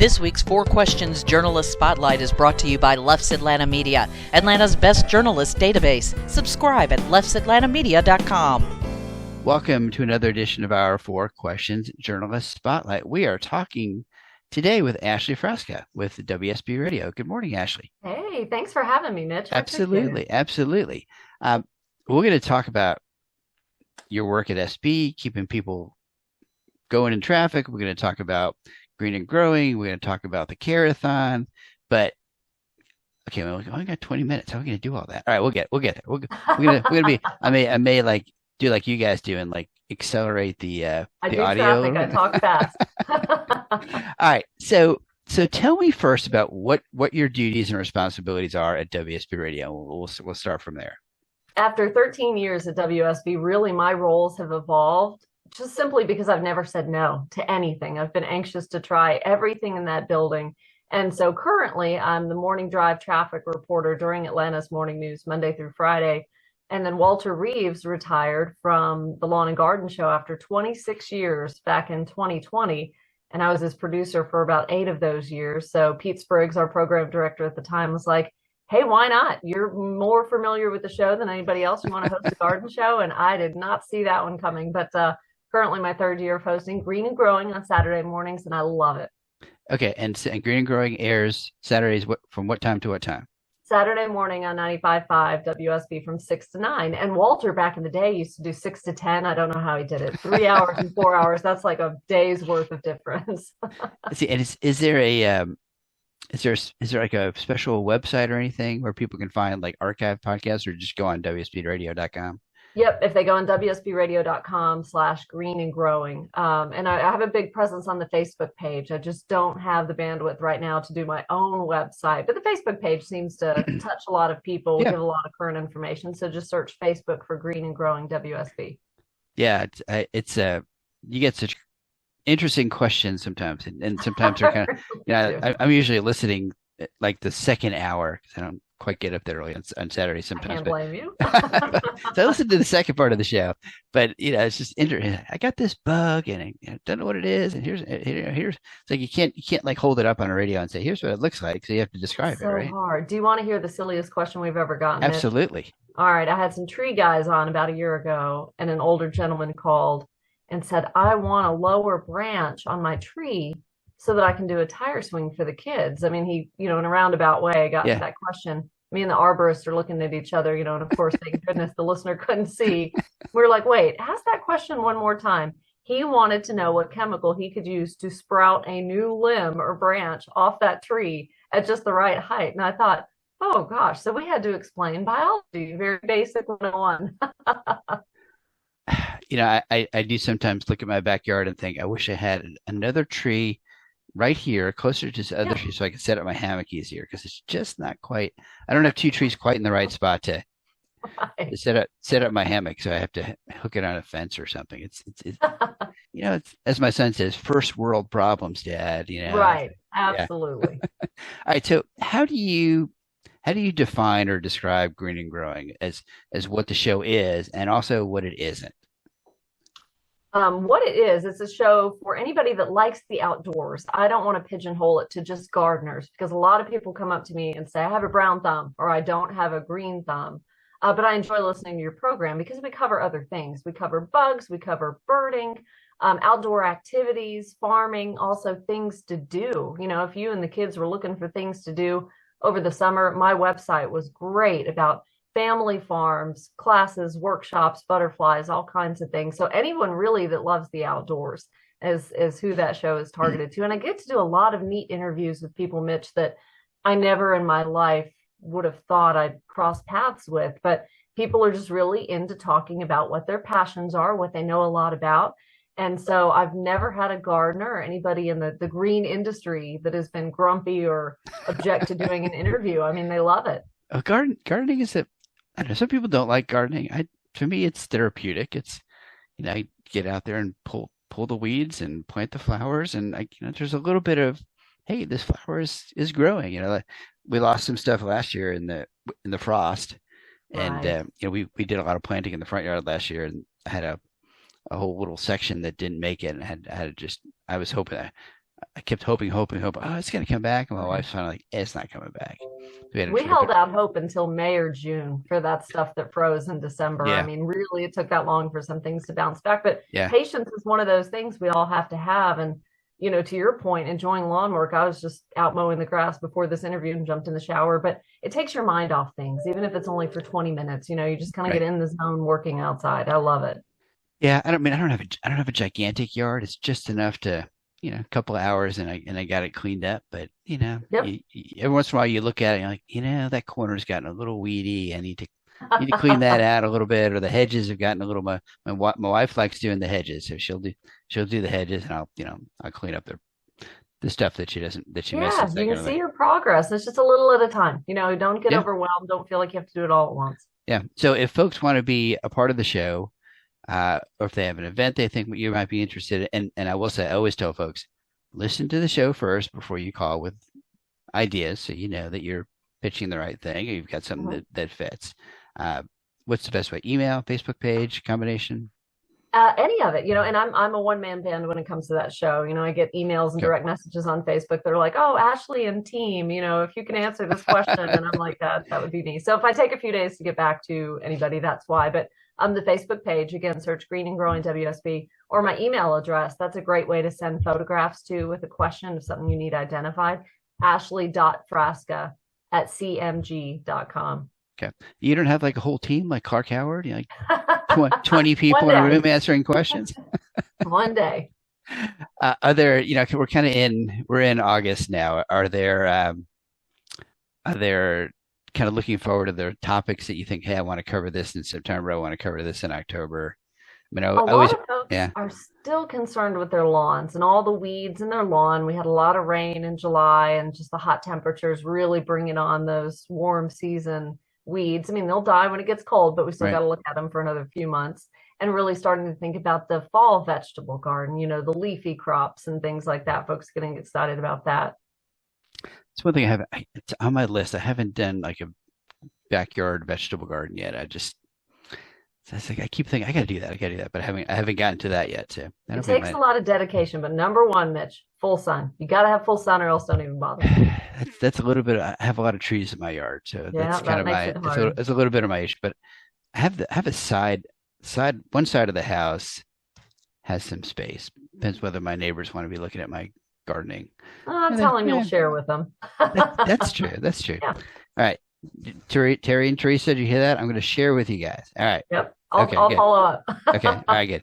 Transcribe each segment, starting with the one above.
This week's Four Questions Journalist Spotlight is brought to you by Leff's Atlanta Media, Atlanta's best journalist database. Subscribe at leffsatlantamedia.com. Welcome to another edition of our Four Questions Journalist Spotlight. We are talking today with Ashley Frasca with WSB Radio. Good morning, Ashley. Hey, thanks for having me, Mitch. Absolutely. We're going to talk about your work at SB, keeping people going in traffic. We're going to talk about Green and Growing. We're going to talk about the Carathon. But okay, well, we only got 20 minutes. How are we going to do all that? All right, we'll get there. We're going to be. I may like do like you guys do and like accelerate the audio. I talk fast. All right, so tell me first about what your duties and responsibilities are at WSB Radio. We'll start from there. After 13 years at WSB, really my roles have evolved just simply because I've never said no to anything. I've been anxious to try everything in that building. And so currently I'm the morning drive traffic reporter during Atlanta's morning news, Monday through Friday. And then Walter Reeves retired from the Lawn and Garden Show after 26 years back in 2020. And I was his producer for about 8 of those years. So Pete Spriggs, our program director at the time, was like, hey, why not? You're more familiar with the show than anybody else. You want to host a garden show? And I did not see that one coming. But currently my 3rd year of hosting Green and Growing on Saturday mornings, and I love it. Okay, and Green and Growing airs Saturdays from what time to what time? Saturday morning on 95.5 WSB from 6 to 9. And Walter back in the day used to do 6 to 10. I don't know how he did it. 3 hours and 4 hours. That's like a day's worth of difference. See, and is there like a special website or anything where people can find like archive podcasts, or just go on WSBradio.com? Yep. If they go on WSBradio.com/green and growing. And I have a big presence on the Facebook page. I just don't have the bandwidth right now to do my own website, but the Facebook page seems to touch a lot of people, give a lot of current information. So just search Facebook for Green and Growing WSB. Yeah. It's you get such interesting questions sometimes, and sometimes they're kind of, I'm usually listening like the second hour because I don't quite get up there early on Saturday sometimes. I can't blame you. So I listen to the second part of the show, but it's just interesting. I got this bug and I don't know what it is, and here's it's like you can't like hold it up on a radio and say here's what it looks like, so you have to describe it, right? So hard. Do you want to hear the silliest question we've ever gotten? Absolutely. Mitch? All right, I had some tree guys on about a year ago, and an older gentleman called and said, I want a lower branch on my tree so that I can do a tire swing for the kids. I mean, he, in a roundabout way got to that question. Me and the arborist are looking at each other, and of course, thank goodness the listener couldn't see. We were like, wait, ask that question one more time. He wanted to know what chemical he could use to sprout a new limb or branch off that tree at just the right height. And I thought, oh gosh, so we had to explain biology, very basic 101. I do sometimes look at my backyard and think, I wish I had another tree right here closer to this other tree so I can set up my hammock easier, because it's just not quite, I don't have 2 trees quite in the right spot to set up my hammock, so I have to hook it on a fence or something. It's it's, as my son says, first world problems, Dad. Right, absolutely. All right, so how do you define or describe Green and Growing as what the show is, and also what it isn't? What it is, it's a show for anybody that likes the outdoors. I don't want to pigeonhole it to just gardeners, because a lot of people come up to me and say, I have a brown thumb, or I don't have a green thumb. But I enjoy listening to your program because we cover other things. We cover bugs, we cover birding, outdoor activities, farming, also things to do. If you and the kids were looking for things to do over the summer, my website was great about family farms, classes, workshops, butterflies, all kinds of things. So anyone really that loves the outdoors is who that show is targeted to. And I get to do a lot of neat interviews with people, Mitch, that I never in my life would have thought I'd cross paths with. But people are just really into talking about what their passions are, what they know a lot about. And so I've never had a gardener or anybody in the green industry that has been grumpy or object to doing an interview. I mean, they love it. Gardening is I don't know, some people don't like gardening. For me, it's therapeutic. It's, I get out there and pull the weeds and plant the flowers, and there's a little bit of, hey, this flower is growing. We lost some stuff last year in the frost, and we did a lot of planting in the front yard last year, and I had a whole little section that didn't make it, and I was hoping I kept hoping. Oh, it's going to come back. And my wife's finally like, it's not coming back. We held out hope until May or June for that stuff that froze in December. Yeah. I mean, really, it took that long for some things to bounce back. But Yeah. patience is one of those things we all have to have. And, you know, to your point, enjoying lawn work, I was just out mowing the grass before this interview and jumped in the shower. But it takes your mind off things, even if it's only for 20 minutes. You know, you just kind of Right. get in the zone working outside. I love it. Yeah, I don't have a gigantic yard. It's just enough to, you know, a couple of hours and I got it cleaned up. But, you know, Yep. every once in a while you look at it and you're like, you know, that corner's gotten a little weedy. I need to clean that out a little bit, or the hedges have gotten a little. My wife likes doing the hedges, so she'll do the hedges, and I'll clean up the stuff that she misses. Yeah, you can see your progress. It's just a little at a time. You know, don't get Yeah. overwhelmed. Don't feel like you have to do it all at once. Yeah. So if folks want to be a part of the show, or if they have an event they think you might be interested in, and I will say, I always tell folks, listen to the show first before you call with ideas, so you know that you're pitching the right thing, or you've got something that fits. What's the best way? Email, Facebook page, combination? Any of it, you know, and I'm a one-man band when it comes to that show. You know, I get emails and direct messages on Facebook. They're like, oh, Ashley and team, you know, if you can answer this question. And I'm like, that would be me. So if I take a few days to get back to anybody, that's why. But the Facebook page, again, search Green and Growing WSB, or my email address. That's a great way to send photographs to with a question of something you need identified. Ashley.frasca at cmg.com. Okay. You don't have like a whole team like Clark Howard? You like 20 people in a room answering questions? One day. Are there, you know, we're in August now. Are there kind of looking forward to the topics that you think, hey, I want to cover this in September, I want to cover this in October? I mean, a lot of folks are still concerned with their lawns and all the weeds in their lawn. We had a lot of rain in July, and just the hot temperatures really bringing on those warm season weeds. I mean, they'll die when it gets cold, but we still got to look at them for another few months, and really starting to think about the fall vegetable garden, you know, the leafy crops and things like that. Folks getting excited about that. It's one thing it's on my list. I haven't done like a backyard vegetable garden yet. I keep thinking I got to do that, but I haven't gotten to that yet. So it takes a lot of dedication, but number one, Mitch, full sun. You got to have full sun, or else don't even bother. That's a little bit. I have a lot of trees in my yard, so that's kind of it's a little bit of my issue. But I have a one side of the house has some space. Depends whether my neighbors want to be looking at my gardening. Tell them you'll share with them. That's true. Yeah. All right. Terry and Teresa, did you hear that? I'm going to share with you guys. All right. Yep. I'll follow up. Okay. All right. Good.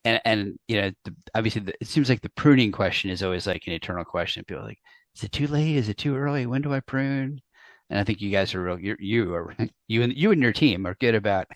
And you know, obviously, it seems like the pruning question is always like an eternal question. People are like, is it too late? Is it too early? When do I prune? And I think you guys are you and your team are good about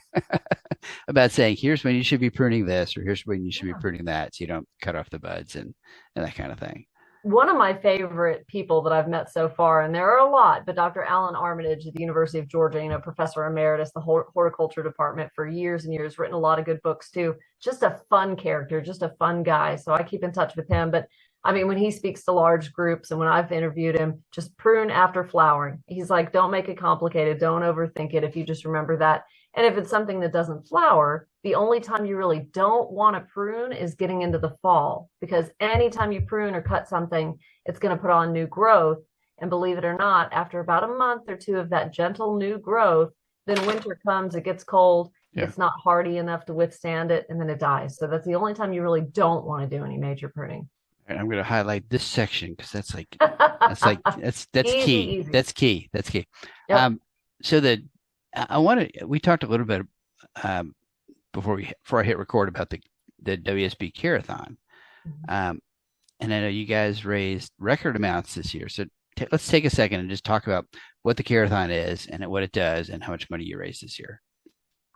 about saying, here's when you should be pruning this, or here's when you should be pruning that, so you don't cut off the buds and that kind of thing. One of my favorite people that I've met so far, and there are a lot, but Dr. Allan Armitrage at the University of Georgia, you know, professor emeritus, the horticulture department for years and years, written a lot of good books too. Just a fun character, just a fun guy. So I keep in touch with him. But I mean, when he speaks to large groups and when I've interviewed him, just prune after flowering. He's like, don't make it complicated. Don't overthink it. If you just remember that. And if it's something that doesn't flower, the only time you really don't want to prune is getting into the fall, because anytime you prune or cut something, it's going to put on new growth. And believe it or not, after about a month or two of that gentle new growth, then winter comes, it gets cold, it's not hardy enough to withstand it, and then it dies. So that's the only time you really don't want to do any major pruning. And I'm going to highlight this section because that's key. Easy. That's key. Yep. So we talked a little bit before I hit record about the WSB Carathon. And I know you guys raised record amounts this year. So let's take a second and just talk about what the Carathon is and what it does and how much money you raised this year.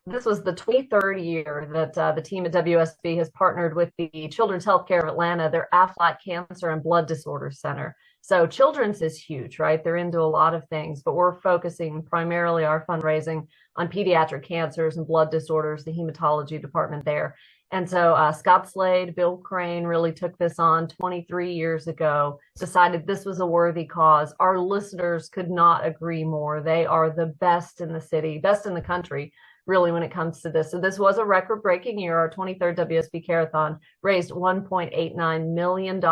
This was the 23rd year that the team at WSB has partnered with the Children's Healthcare of Atlanta, their Aflac Cancer and Blood Disorders Center. So children's is huge, right? They're into a lot of things, but we're focusing primarily our fundraising on pediatric cancers and blood disorders, the hematology department there. And so Scott Slade, Bill Crane really took this on 23 years ago, decided this was a worthy cause. Our listeners could not agree more. They are the best in the city, best in the country, really, when it comes to this. So this was a record-breaking year. Our 23rd WSB Carathon raised $1.89 million,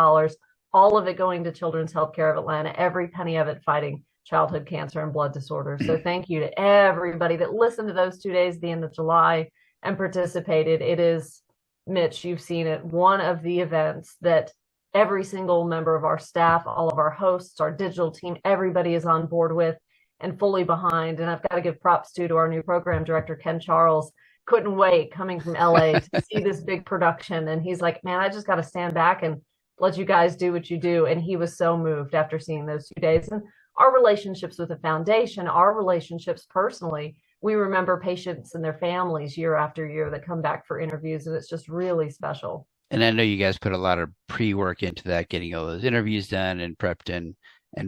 all of it going to Children's Healthcare of Atlanta, every penny of it fighting childhood cancer and blood disorders. So thank you to everybody that listened to those 2 days at the end of July and participated. It is, Mitch, you've seen it, one of the events that every single member of our staff, all of our hosts, our digital team, everybody is on board with and fully behind. And I've got to give props to our new program director, Ken Charles. Couldn't wait coming from LA to see this big production. And he's like, man, I just got to stand back and let you guys do what you do. And he was so moved after seeing those 2 days. And our relationships with the foundation, our relationships personally, we remember patients and their families year after year that come back for interviews. And it's just really special. And I know you guys put a lot of pre-work into that, getting all those interviews done and prepped and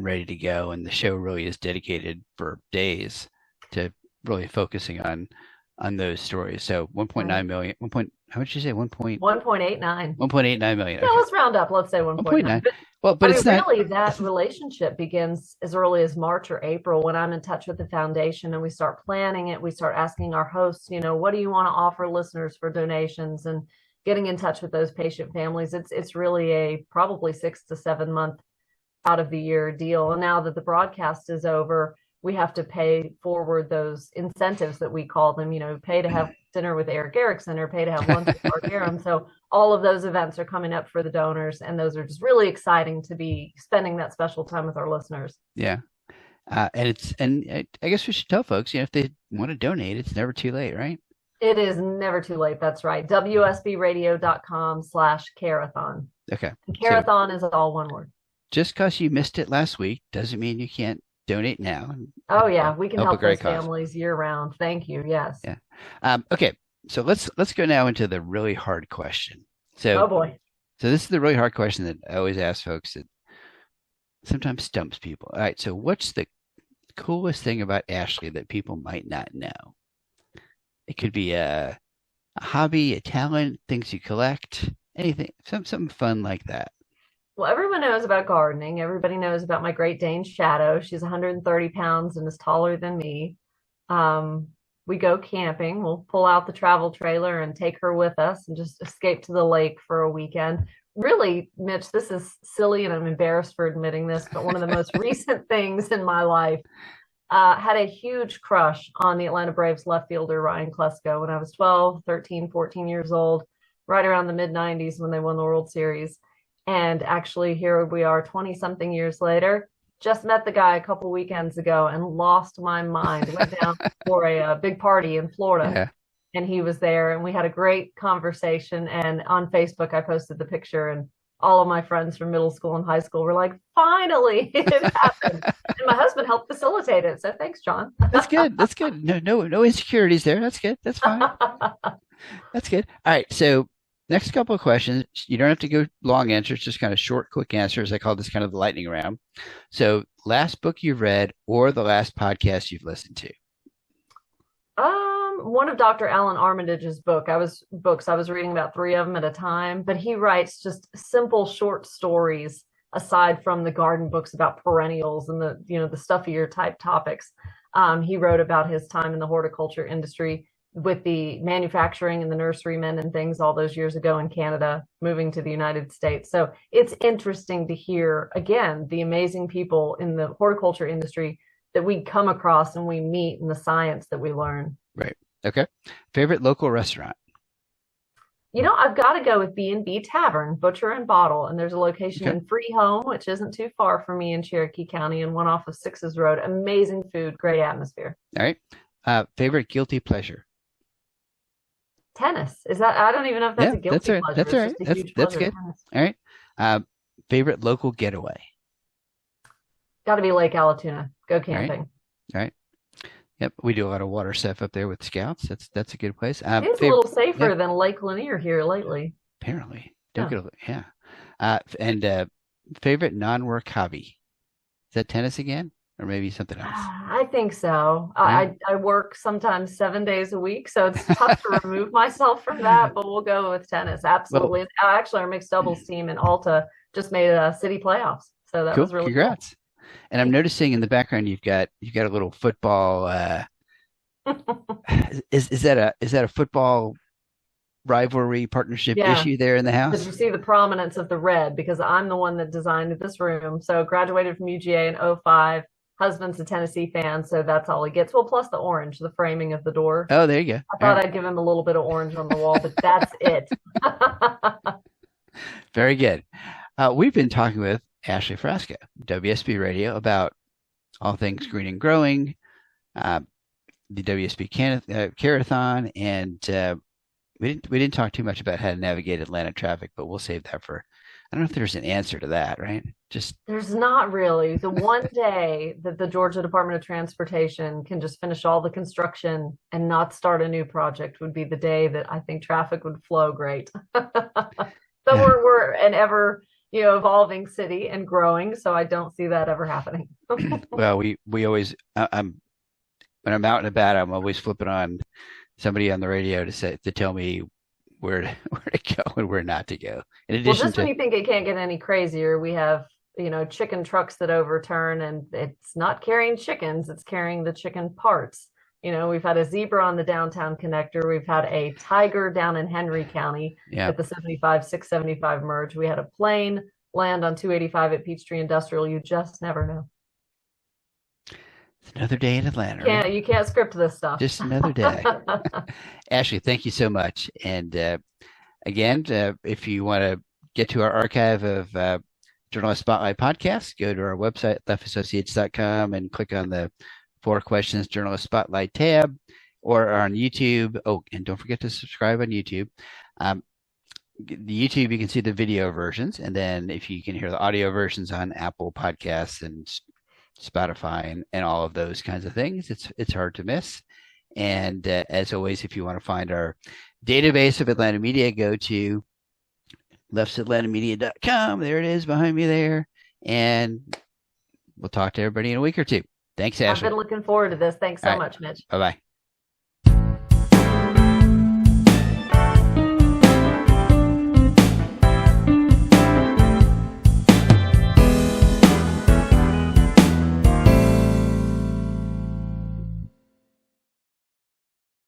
ready to go. And the show really is dedicated for days to really focusing on those stories. So 1.9 million, how much did you say? 1.89 million. Okay. No, let's round up. Let's say 1.9. But it's not really, that relationship begins as early as March or April when I'm in touch with the foundation and we start planning it. We start asking our hosts, what do you want to offer listeners for donations, and getting in touch with those patient families. It's really a probably 6 to 7 month out of the year deal. And now that the broadcast is over, we have to pay forward those incentives that we call them, pay to have dinner with Eric Erickson or pay to have lunch with Mark Aram. So all of those events are coming up for the donors, and those are just really exciting to be spending that special time with our listeners. Yeah. And I guess we should tell folks, if they want to donate, it's never too late, right? It is never too late. That's right. WSBradio.com/Carathon. Okay. And Carathon is all one word. Just because you missed it last week doesn't mean you can't donate now. Oh yeah, we can help those families year round. Thank you. Yes. Yeah. Okay. So let's go now into the really hard question. So, oh boy. So this is the really hard question that I always ask folks that sometimes stumps people. All right. So what's the coolest thing about Ashley that people might not know? It could be a hobby, a talent, things you collect, anything, something fun like that. Well, everyone knows about gardening. Everybody knows about my Great Dane Shadow. She's 130 pounds and is taller than me. We go camping. We'll pull out the travel trailer and take her with us and just escape to the lake for a weekend. Really, Mitch, this is silly and I'm embarrassed for admitting this, but one of the most recent things in my life, had a huge crush on the Atlanta Braves left fielder Ryan Klesko when I was 12, 13, 14 years old, right around the mid-90s when they won the World Series. And actually, here we are 20-something years later. Just met the guy a couple weekends ago and lost my mind. Went down for a big party in Florida, Yeah. And he was there, and we had a great conversation. And on Facebook, I posted the picture, and all of my friends from middle school and high school were like, finally, it happened. And my husband helped facilitate it. So thanks, John. That's good. That's good. No insecurities there. That's good. That's fine. That's good. All right. So next couple of questions. You don't have to go long answers, just kind of short, quick answers. I call this kind of the lightning round. So last book you've read or the last podcast you've listened to? One of Dr. Allan Armitage's books. I was reading about 3 of them at a time, but he writes just simple, short stories aside from the garden books about perennials and the stuffier type topics. He wrote about his time in the horticulture industry with the manufacturing and the nurserymen and things all those years ago in Canada, moving to the United States. So it's interesting to hear, again, the amazing people in the horticulture industry that we come across and we meet, and the science that we learn. Right. Okay. Favorite local restaurant? I've got to go with B&B Tavern, Butcher and Bottle. And there's a location in Freeholm, which isn't too far from me in Cherokee County, and one off of Sixes Road. Amazing food, great atmosphere. All right. Favorite guilty pleasure? Tennis. Is that, I don't even know if that's a guilty pleasure. That's all right. That's good. All right. Favorite local getaway? Got to be Lake Allatoona. Go camping. All right. Yep, we do a lot of water stuff up there with Scouts. That's a good place. It's a little safer than Lake Lanier here lately. Apparently, and favorite non-work hobby? Is that tennis again, or maybe something else? I think so. I work sometimes 7 days a week, so it's tough to remove myself from that. But we'll go with tennis. Absolutely. Actually, our mixed doubles team in Alta just made city playoffs, so that was really Congrats. Cool. And I'm noticing in the background you've got a little football Is that a football rivalry partnership issue there in the Did house? you see the prominence of the red? Because I'm the one that designed this room. So graduated from UGA in '05. Husband's a Tennessee fan, so that's all he gets. Well, plus the orange, the framing of the door. Oh, there you go. I thought I'd give him a little bit of orange on the wall, but that's it. Very good. We've been talking with Ashley Frasca, WSB Radio, about all things green and growing, the WSB Carathon, and we didn't talk too much about how to navigate Atlanta traffic, but we'll save that for. I don't know if there's an answer to that, right? There's not really. The one day that the Georgia Department of Transportation can just finish all the construction and not start a new project would be the day that I think traffic would flow great. But we're an ever evolving city and growing, so I don't see that ever happening. Well, we always when I'm out and about, I'm always flipping on somebody on the radio to tell me where to go and where not to go. In addition just when you think it can't get any crazier, we have chicken trucks that overturn, and it's not carrying chickens, it's carrying the chicken parts. We've had a zebra on the downtown connector. We've had a tiger down in Henry County at the 675 merge. We had a plane land on 285 at Peachtree Industrial. You just never know. It's another day in Atlanta. You can't script this stuff. Just another day. Ashley, thank you so much. And again, if you want to get to our archive of Journalist Spotlight podcasts, go to our website, leffassociates.com, and click on the 4 Questions Journalist Spotlight tab, or on YouTube. Oh, and don't forget to subscribe on YouTube. The YouTube, you can see the video versions, and then if you can hear the audio versions on Apple Podcasts and Spotify and all of those kinds of things, it's hard to miss. And as always, if you want to find our database of Atlanta media, go to leffsatlantamedia.com. There it is behind me there. And we'll talk to everybody in a week or two. Thanks, Ashley. I've been looking forward to this. Thanks so much, Mitch. Bye-bye.